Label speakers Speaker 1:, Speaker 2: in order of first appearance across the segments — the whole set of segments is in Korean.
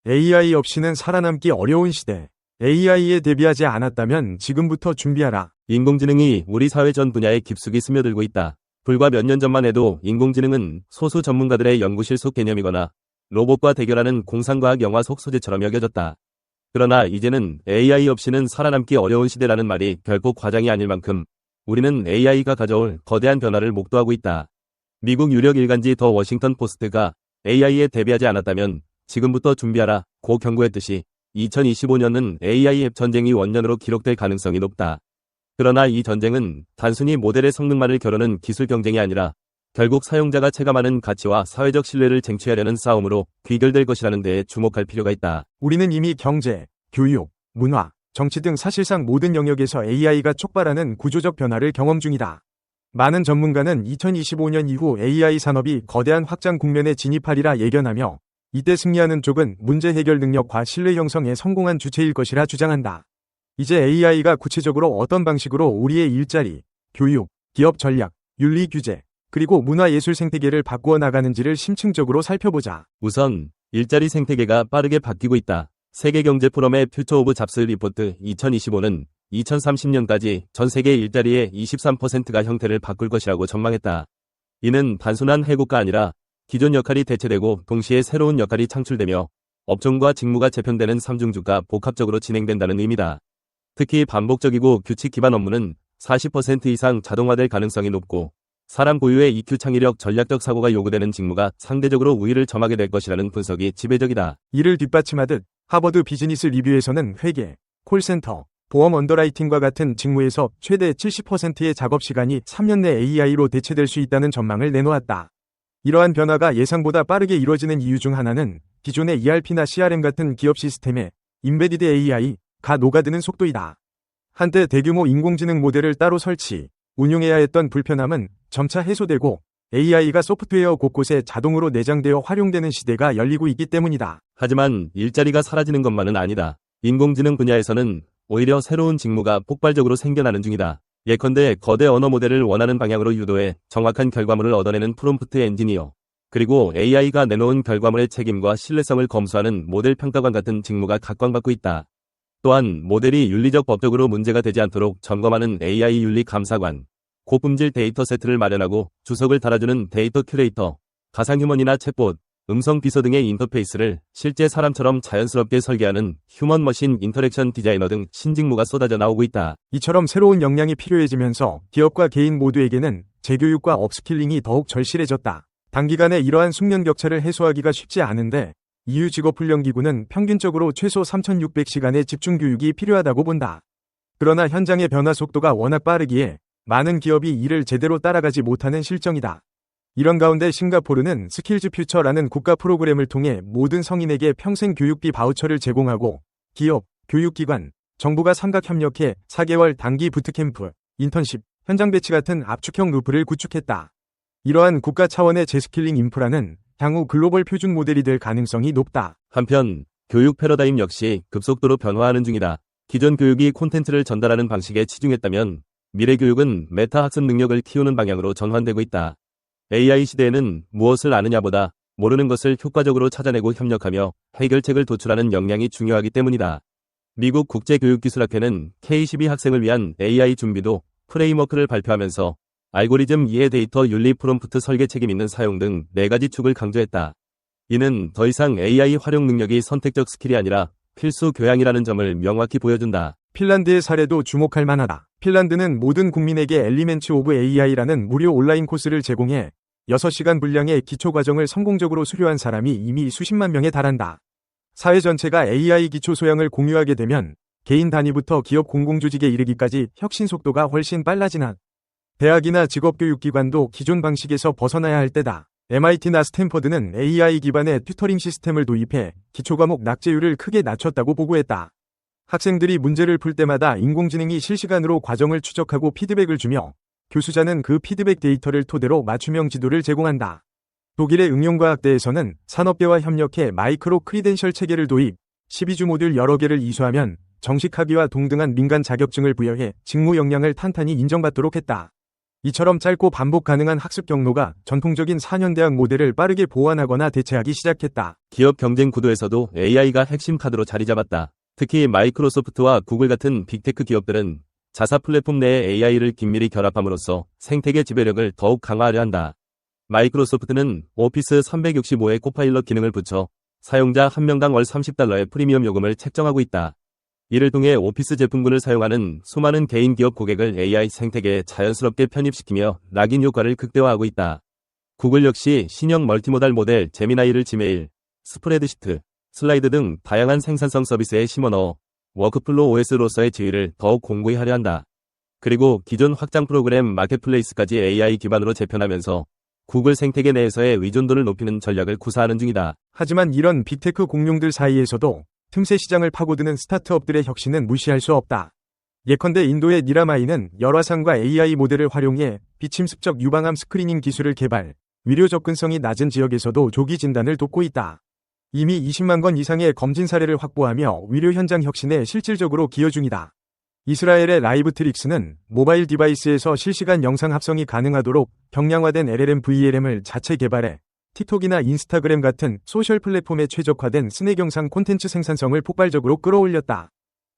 Speaker 1: AI 없이는 살아남기 어려운 시대. AI에 대비하지 않았다면 지금부터 준비하라.
Speaker 2: 인공지능이 우리 사회 전 분야에 깊숙이 스며들고 있다. 불과 몇 년 전만 해도 인공지능은 소수 전문가들의 연구실 속 개념이거나 로봇과 대결하는 공상과학 영화 속 소재처럼 여겨졌다. 그러나 이제는 AI 없이는 살아남기 어려운 시대라는 말이 결코 과장이 아닐 만큼 우리는 AI가 가져올 거대한 변화를 목도하고 있다. 미국 유력 일간지 더 워싱턴 포스트가 AI에 대비하지 않았다면 지금부터 준비하라 고 경고했듯이 2025년은 AI 앱 전쟁이 원년으로 기록될 가능성이 높다. 그러나 이 전쟁은 단순히 모델의 성능만을 겨루는 기술 경쟁이 아니라 결국 사용자가 체감하는 가치와 사회적 신뢰를 쟁취하려는 싸움으로 귀결될 것이라는 데에 주목할 필요가 있다.
Speaker 1: 우리는 이미 경제, 교육, 문화, 정치 등 사실상 모든 영역에서 AI가 촉발하는 구조적 변화를 경험 중이다. 많은 전문가는 2025년 이후 AI 산업이 거대한 확장 국면에 진입하리라 예견하며 이때 승리하는 쪽은 문제 해결 능력과 신뢰 형성에 성공한 주체일 것이라 주장한다. 이제 AI가 구체적으로 어떤 방식으로 우리의 일자리, 교육, 기업 전략, 윤리 규제, 그리고 문화예술 생태계를 바꾸어 나가는지를 심층적으로 살펴보자.
Speaker 2: 우선 일자리 생태계가 빠르게 바뀌고 있다. 세계경제포럼의 퓨처 오브 잡스 리포트 2025는 2030년까지 전 세계 일자리의 23%가 형태를 바꿀 것이라고 전망했다. 이는 단순한 해고가 아니라 기존 역할이 대체되고 동시에 새로운 역할이 창출되며 업종과 직무가 재편되는 삼중주가 복합적으로 진행된다는 의미다. 특히 반복적이고 규칙 기반 업무는 40% 이상 자동화될 가능성이 높고 사람 고유의 EQ 창의력 전략적 사고가 요구되는 직무가 상대적으로 우위를 점하게 될 것이라는 분석이 지배적이다.
Speaker 1: 이를 뒷받침하듯 하버드 비즈니스 리뷰에서는 회계, 콜센터, 보험 언더라이팅과 같은 직무에서 최대 70%의 작업 시간이 3년 내 AI로 대체될 수 있다는 전망을 내놓았다. 이러한 변화가 예상보다 빠르게 이루어지는 이유 중 하나는 기존의 ERP나 CRM 같은 기업 시스템에 인베디드 AI가 녹아드는 속도이다. 한때 대규모 인공지능 모델을 따로 설치, 운용해야 했던 불편함은 점차 해소되고 AI가 소프트웨어 곳곳에 자동으로 내장되어 활용되는 시대가 열리고 있기 때문이다.
Speaker 2: 하지만 일자리가 사라지는 것만은 아니다. 인공지능 분야에서는 오히려 새로운 직무가 폭발적으로 생겨나는 중이다. 예컨대 거대 언어 모델을 원하는 방향으로 유도해 정확한 결과물을 얻어내는 프롬프트 엔지니어, 그리고 AI가 내놓은 결과물의 책임과 신뢰성을 검수하는 모델 평가관 같은 직무가 각광받고 있다. 또한 모델이 윤리적 법적으로 문제가 되지 않도록 점검하는 AI 윤리 감사관, 고품질 데이터 세트를 마련하고 주석을 달아주는 데이터 큐레이터, 가상휴먼이나 챗봇, 음성 비서 등의 인터페이스를 실제 사람처럼 자연스럽게 설계하는 휴먼 머신 인터랙션 디자이너 등 신직무가 쏟아져 나오고 있다.
Speaker 1: 이처럼 새로운 역량이 필요해지면서 기업과 개인 모두에게는 재교육과 업스킬링이 더욱 절실해졌다. 단기간에 이러한 숙련 격차를 해소하기가 쉽지 않은데 EU 직업훈련기구는 평균적으로 최소 3,600시간의 집중교육이 필요하다고 본다. 그러나 현장의 변화 속도가 워낙 빠르기에 많은 기업이 이를 제대로 따라가지 못하는 실정이다. 이런 가운데 싱가포르는 스킬즈 퓨처라는 국가 프로그램을 통해 모든 성인에게 평생 교육비 바우처를 제공하고 기업, 교육기관, 정부가 삼각 협력해 4개월 단기 부트캠프, 인턴십, 현장 배치 같은 압축형 루프를 구축했다. 이러한 국가 차원의 재스킬링 인프라는 향후 글로벌 표준 모델이 될 가능성이 높다.
Speaker 2: 한편 교육 패러다임 역시 급속도로 변화하는 중이다. 기존 교육이 콘텐츠를 전달하는 방식에 치중했다면 미래 교육은 메타 학습 능력을 키우는 방향으로 전환되고 있다. AI 시대에는 무엇을 아느냐보다 모르는 것을 효과적으로 찾아내고 협력하며 해결책을 도출하는 역량이 중요하기 때문이다. 미국 국제교육기술학회는 K-12 학생을 위한 AI 준비도 프레임워크를 발표하면서 알고리즘 이해 데이터 윤리 프롬프트 설계 책임 있는 사용 등 4가지 축을 강조했다. 이는 더 이상 AI 활용 능력이 선택적 스킬이 아니라 필수 교양이라는 점을 명확히 보여준다.
Speaker 1: 핀란드의 사례도 주목할 만하다. 핀란드는 모든 국민에게 엘리멘츠 오브 AI라는 무료 온라인 코스를 제공해 6시간 분량의 기초과정을 성공적으로 수료한 사람이 이미 수십만 명에 달한다. 사회 전체가 AI 기초 소양을 공유하게 되면 개인 단위부터 기업 공공조직에 이르기까지 혁신 속도가 훨씬 빨라지나 대학이나 직업교육기관도 기존 방식에서 벗어나야 할 때다. MIT나 스탠퍼드는 AI 기반의 튜터링 시스템을 도입해 기초과목 낙제율을 크게 낮췄다고 보고했다. 학생들이 문제를 풀 때마다 인공지능이 실시간으로 과정을 추적하고 피드백을 주며 교수자는 그 피드백 데이터를 토대로 맞춤형 지도를 제공한다. 독일의 응용과학대에서는 산업계와 협력해 마이크로 크리덴셜 체계를 도입, 12주 모듈 여러 개를 이수하면 정식 학위와 동등한 민간 자격증을 부여해 직무 역량을 탄탄히 인정받도록 했다. 이처럼 짧고 반복 가능한 학습 경로가 전통적인 4년 대학 모델을 빠르게 보완하거나 대체하기 시작했다.
Speaker 2: 기업 경쟁 구도에서도 AI가 핵심 카드로 자리 잡았다. 특히 마이크로소프트와 구글 같은 빅테크 기업들은 자사 플랫폼 내에 AI를 긴밀히 결합함으로써 생태계 지배력을 더욱 강화하려 한다. 마이크로소프트는 오피스 365에 코파일럿 기능을 붙여 사용자 1명당 월 $30의 프리미엄 요금을 책정하고 있다. 이를 통해 오피스 제품군을 사용하는 수많은 개인 기업 고객을 AI 생태계에 자연스럽게 편입시키며 락인 효과를 극대화하고 있다. 구글 역시 신형 멀티모달 모델 제미나이를 지메일, 스프레드시트, 슬라이드 등 다양한 생산성 서비스에 심어넣어 워크플로 OS로서의 지위를 더욱 공고히 하려 한다. 그리고 기존 확장 프로그램 마켓플레이스까지 AI 기반으로 재편하면서 구글 생태계 내에서의 의존도를 높이는 전략을 구사하는 중이다.
Speaker 1: 하지만 이런 빅테크 공룡들 사이에서도 틈새 시장을 파고드는 스타트업들의 혁신은 무시할 수 없다. 예컨대 인도의 니라마이는 열화상과 AI 모델을 활용해 비침습적 유방암 스크리닝 기술을 개발, 위료 접근성이 낮은 지역에서도 조기 진단을 돕고 있다. 이미 20만 건 이상의 검진 사례를 확보하며 위료 현장 혁신에 실질적으로 기여 중이다. 이스라엘의 라이브트릭스는 모바일 디바이스에서 실시간 영상 합성이 가능하도록 경량화된 LLM VLM을 자체 개발해 틱톡이나 인스타그램 같은 소셜 플랫폼에 최적화된 스낵 영상 콘텐츠 생산성을 폭발적으로 끌어올렸다.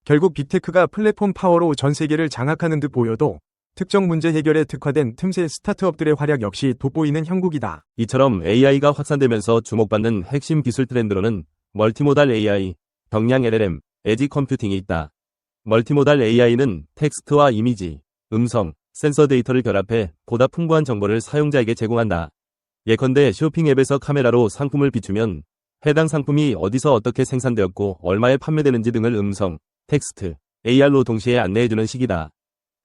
Speaker 1: 결국 빅테크가 플랫폼 파워로 전 세계를 장악하는 듯 보여도 특정 문제 해결에 특화된 틈새 스타트업들의 활약 역시 돋보이는 형국이다.
Speaker 2: 이처럼 AI가 확산되면서 주목받는 핵심 기술 트렌드로는 멀티모달 AI, 경량 LLM, 에지 컴퓨팅이 있다. 멀티모달 AI는 텍스트와 이미지, 음성, 센서 데이터를 결합해 보다 풍부한 정보를 사용자에게 제공한다. 예컨대 쇼핑 앱에서 카메라로 상품을 비추면 해당 상품이 어디서 어떻게 생산되었고 얼마에 판매되는지 등을 음성, 텍스트, AR로 동시에 안내해주는 식이다.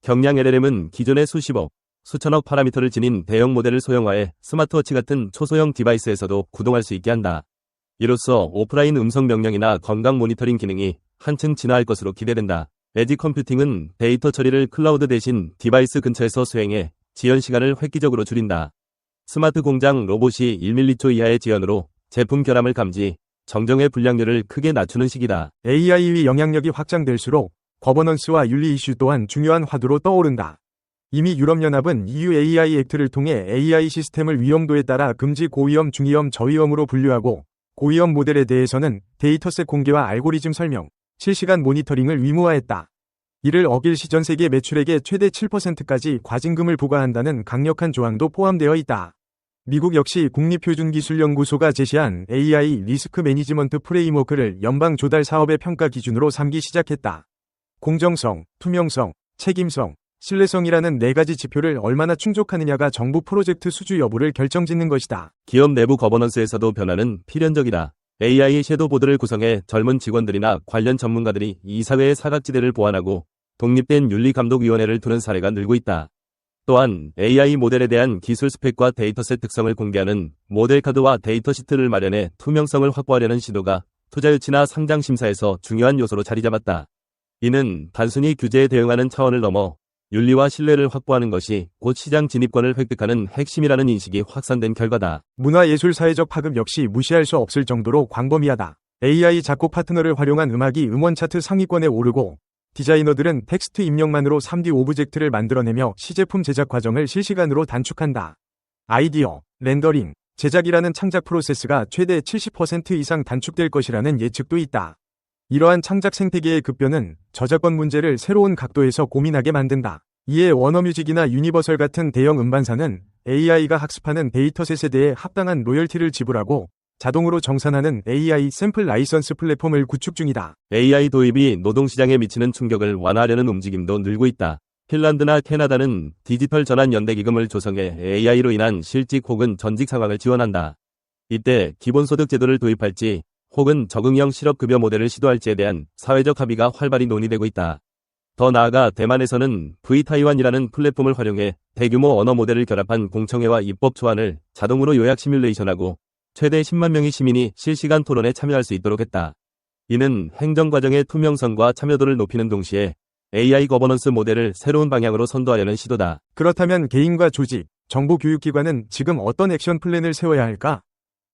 Speaker 2: 경량 LLM은 기존의 수십억, 수천억 파라미터를 지닌 대형 모델을 소형화해 스마트워치 같은 초소형 디바이스에서도 구동할 수 있게 한다. 이로써 오프라인 음성 명령이나 건강 모니터링 기능이 한층 진화할 것으로 기대된다. 에지 컴퓨팅은 데이터 처리를 클라우드 대신 디바이스 근처에서 수행해 지연 시간을 획기적으로 줄인다. 스마트 공장 로봇이 1m초 이하의 지연으로 제품 결함을 감지, 정정의 불량률을 크게 낮추는 식이다.
Speaker 1: AI의 영향력이 확장될수록 거버넌스와 윤리 이슈 또한 중요한 화두로 떠오른다. 이미 유럽연합은 EU AI 액트를 통해 AI 시스템을 위험도에 따라 금지 고위험, 중위험, 저위험으로 분류하고 고위험 모델에 대해서는 데이터셋 공개와 알고리즘 설명, 실시간 모니터링을 의무화했다. 이를 어길 시 전 세계 매출액의 최대 7%까지 과징금을 부과한다는 강력한 조항도 포함되어 있다. 미국 역시 국립표준기술연구소가 제시한 AI 리스크 매니지먼트 프레임워크를 연방 조달 사업의 평가 기준으로 삼기 시작했다. 공정성, 투명성, 책임성, 신뢰성이라는 4가지 지표를 얼마나 충족하느냐가 정부 프로젝트 수주 여부를 결정짓는 것이다.
Speaker 2: 기업 내부 거버넌스에서도 변화는 필연적이다. AI 섀도우보드를 구성해 젊은 직원들이나 관련 전문가들이 이사회의 사각지대를 보완하고 독립된 윤리감독위원회를 두는 사례가 늘고 있다. 또한 AI 모델에 대한 기술 스펙과 데이터셋 특성을 공개하는 모델 카드와 데이터 시트를 마련해 투명성을 확보하려는 시도가 투자 유치나 상장 심사에서 중요한 요소로 자리 잡았다. 이는 단순히 규제에 대응하는 차원을 넘어 윤리와 신뢰를 확보하는 것이 곧 시장 진입권을 획득하는 핵심이라는 인식이 확산된 결과다.
Speaker 1: 문화예술 사회적 파급 역시 무시할 수 없을 정도로 광범위하다. AI 작곡 파트너를 활용한 음악이 음원 차트 상위권에 오르고 디자이너들은 텍스트 입력만으로 3D 오브젝트를 만들어내며 시제품 제작 과정을 실시간으로 단축한다. 아이디어, 렌더링, 제작이라는 창작 프로세스가 최대 70% 이상 단축될 것이라는 예측도 있다. 이러한 창작 생태계의 급변은 저작권 문제를 새로운 각도에서 고민하게 만든다. 이에 워너뮤직이나 유니버설 같은 대형 음반사는 AI가 학습하는 데이터셋에 대해 합당한 로열티를 지불하고 자동으로 정산하는 AI 샘플 라이선스 플랫폼을 구축 중이다.
Speaker 2: AI 도입이 노동시장에 미치는 충격을 완화하려는 움직임도 늘고 있다. 핀란드나 캐나다는 디지털 전환 연대 기금을 조성해 AI로 인한 실직 혹은 전직 상황을 지원한다. 이때 기본소득 제도를 도입할지 혹은 적응형 실업급여 모델을 시도할지에 대한 사회적 합의가 활발히 논의되고 있다. 더 나아가 대만에서는 V타이완이라는 플랫폼을 활용해 대규모 언어 모델을 결합한 공청회와 입법 초안을 자동으로 요약 시뮬레이션하고 최대 10만 명의 시민이 실시간 토론에 참여할 수 있도록 했다. 이는 행정과정의 투명성과 참여도를 높이는 동시에 AI 거버넌스 모델을 새로운 방향으로 선도하려는 시도다.
Speaker 1: 그렇다면 개인과 조직, 정부 교육기관은 지금 어떤 액션 플랜을 세워야 할까?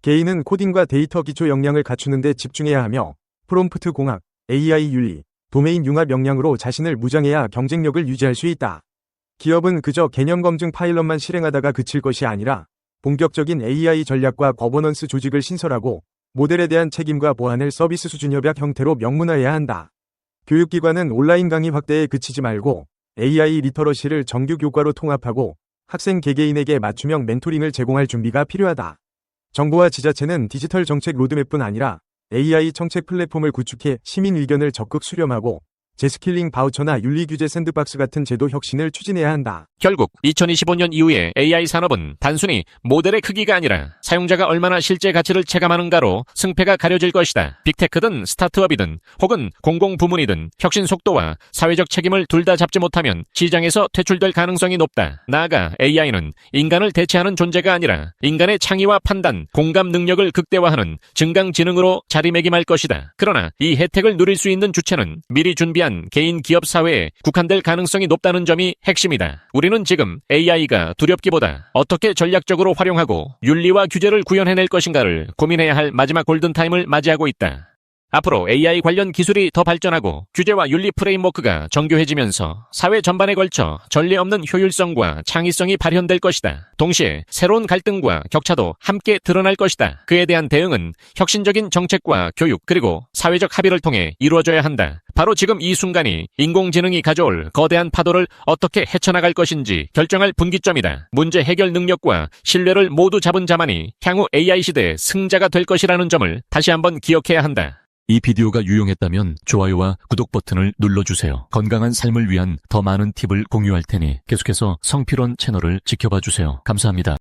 Speaker 1: 개인은 코딩과 데이터 기초 역량을 갖추는 데 집중해야 하며 프롬프트 공학, AI 윤리, 도메인 융합 역량으로 자신을 무장해야 경쟁력을 유지할 수 있다. 기업은 그저 개념 검증 파일럿만 실행하다가 그칠 것이 아니라 본격적인 AI 전략과 거버넌스 조직을 신설하고 모델에 대한 책임과 보안을 서비스 수준 협약 형태로 명문화해야 한다. 교육기관은 온라인 강의 확대에 그치지 말고 AI 리터러시를 정규 교과로 통합하고 학생 개개인에게 맞춤형 멘토링을 제공할 준비가 필요하다. 정부와 지자체는 디지털 정책 로드맵뿐 아니라 AI 정책 플랫폼을 구축해 시민 의견을 적극 수렴하고 재스킬링 바우처나 윤리규제 샌드박스 같은 제도 혁신을 추진해야 한다.
Speaker 3: 결국 2025년 이후에 AI 산업은 단순히 모델의 크기가 아니라 사용자가 얼마나 실제 가치를 체감하는가로 승패가 가려질 것이다. 빅테크든 스타트업이든 혹은 공공부문이든 혁신 속도와 사회적 책임을 둘 다 잡지 못하면 시장에서 퇴출될 가능성이 높다. 나아가 AI는 인간을 대체하는 존재가 아니라 인간의 창의와 판단, 공감 능력을 극대화하는 증강지능으로 자리매김할 것이다. 그러나 이 혜택을 누릴 수 있는 주체는 미리 준비한 개인 기업 사회에 국한될 가능성이 높다는 점이 핵심이다. 우리는 지금 AI가 두렵기보다 어떻게 전략적으로 활용하고 윤리와 규제를 구현해낼 것인가를 고민해야 할 마지막 골든타임을 맞이하고 있다. 앞으로 AI 관련 기술이 더 발전하고 규제와 윤리 프레임워크가 정교해지면서 사회 전반에 걸쳐 전례 없는 효율성과 창의성이 발현될 것이다. 동시에 새로운 갈등과 격차도 함께 드러날 것이다. 그에 대한 대응은 혁신적인 정책과 교육 그리고 사회적 합의를 통해 이루어져야 한다. 바로 지금 이 순간이 인공지능이 가져올 거대한 파도를 어떻게 헤쳐나갈 것인지 결정할 분기점이다. 문제 해결 능력과 신뢰를 모두 잡은 자만이 향후 AI 시대의 승자가 될 것이라는 점을 다시 한번 기억해야 한다.
Speaker 4: 이 비디오가 유용했다면 좋아요와 구독 버튼을 눌러주세요. 건강한 삶을 위한 더 많은 팁을 공유할 테니 계속해서 성필원 채널을 지켜봐 주세요. 감사합니다.